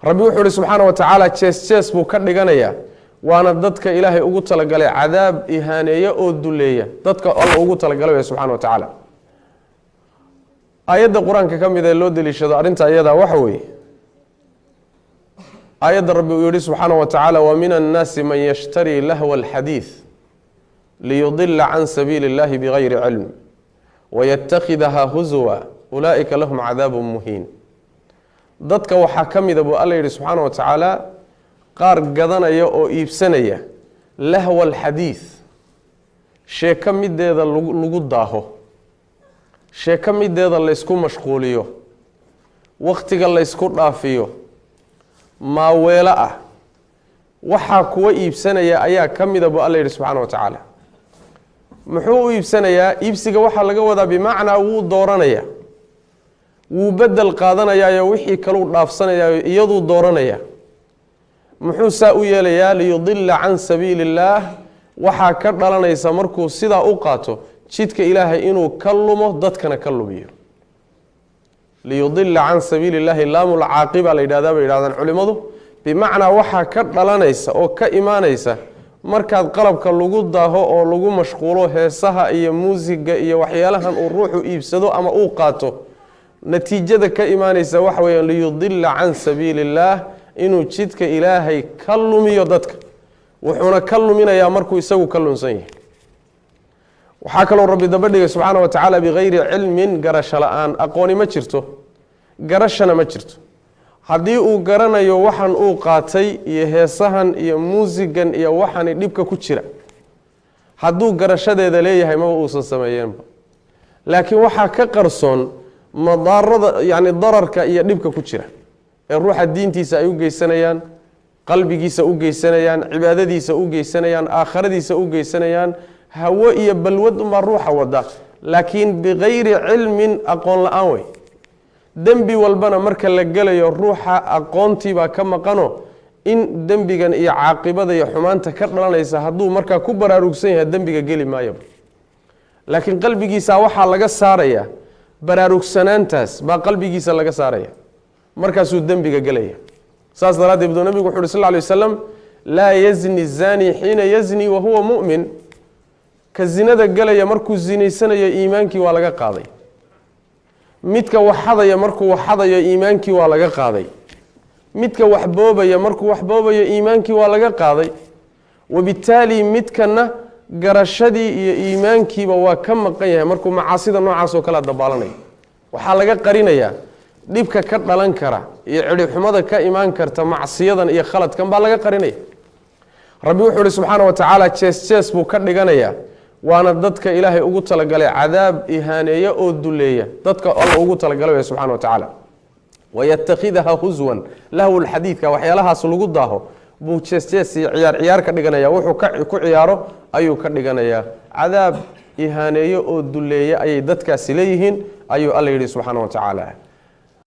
rabbi wuxuu subhanahu wa ta'ala jees buu ka dhiganaya waana dadka ilaahay ugu talagalay cadaab ihaaneeyo oo duleeya dadka Allah ugu talagalay subhanahu wa ta'ala ayada quraanka kamid ee loo dilishado arinta ayada waxa weeye ayada rabbi uu yiri subhanahu wa ta'ala wa minan nasi man yashtari lahwa alhadith liyudilla an sabilillahi bighayri ilm wa yattakhidha huzwa ulaika lahum adhabun muhin dadka waxa kamid ah Allah yiri subhanahu wa ta'ala qaar gadanaya oo iibsanaya lahwa alhadith sheeka mideeda lagu daaho sheeka mideeda la isku mashquuliyo waqtiga la isku dhaafiyo ma weela ah waxa kuwa iibsanaya ayaa kamid ah Allah yiri subhanahu wa ta'ala muxuu iibsanaya iibsiga waxa laga wadaa bimaana uu dooranaya wuu bedel qaadanaya wixii kale uu dhaafsanaya iyadoo dooranaya muxuu saa u yeelayaa liyudilla an sabilillah waxa ka dhalanaysa markuu sida u qaato jidka ilaahay inuu ka lumo dadkana ka lumiyo liyudilla an sabilillah laamul aaqiba la yiraahdaan culimadu bimaana waxa ka dhalanaysa oo ka iimaanaysa markaad qalabka lagu daaho oo lagu mashquulo heesaha iyo muusiga iyo waxyaalahan uu ruuxu iibsado ama uu qaato natiijada ka iimaanaysa waxa weeyaan liyudilla an sabilillah inuu jidka ilaahay ka lumiyo dadka wuxuuna ka luminayaa markuu isagu ka lunsan yahay waxa kale oo rabbi dabadhiga subhanahu wa ta'ala bighayri ilmin garashalaan aqooni ma jirto garashana ma jirto hadii uu garanayo waxan uu qaatay iyo heesahan iyo muusigan iyo waxan dhibka ku jira haduu garashadeeda leeyahay ma uusan sameeyeenba laakiin waxa ka qarsoon madarada yani dararka iyo dhibka ku jira ee ruuxa diintiisa ay u geysanayaan qalbigiisa u geysanayaan cibaadadiisa u geysanayaan aakhiradiisa u geysanayaan hawo iyo balwad uma ruuxa wada laakiin bighayri ilmin aqoon la'aan way dambi walbana marka la galayo ruuxa aqoontii baa ka maqano in dambigan iyo caaqibada iyo xumaanta ka dhalanaysa haduu marka ku baraarugsan yahay dambiga gali maayo laakiin qalbigiisa waxa laga saaraya baraarugsanaantaas baa qalbigiisa laga saaraya markaasuu dambiga galaya saas daraaddeed nabigu wuxuu sallallahu alayhi wasallam la yazni zani hina yazni wa huwa mu'min ka zinada galaya markuu zinaysanayo iimaankii waa laga qaaday midka waxadaya markuu waxadayo iimaankii waa laga qaaday midka waxboobaya markuu waxboobayo iimaankii waa laga qaaday wabitaali midkana garashadii iyo iimaankiiba waa ka maqan yahay markuu macaasida noocaas oo kala dabaalanay waxa laga qarinayaa dhibka ka dhalan kara iyo cirixumada ka iimaan karta macsiyadan iyo khaladkan baa laga qarinaya rabbi wuxuu subhanahu wa ta'ala jees buu ka dhiganaya waana dadka ilaahay ugu talagalay cadaab ihaaneeyo oo duleeya dadka Allah ugu talagalay subhanahu wa ta'ala wayattakhidha huzwan lahu alhadithka waxyaalahaas lagu daaho buu jees ciyaar ka dhiganaya wuxuu ku ciyaaro ayuu ka dhiganaya cadaab ihaaneeyo oo duleeya ay dadkaasi leeyihiin ayuu Allah yiri subhanahu wa ta'ala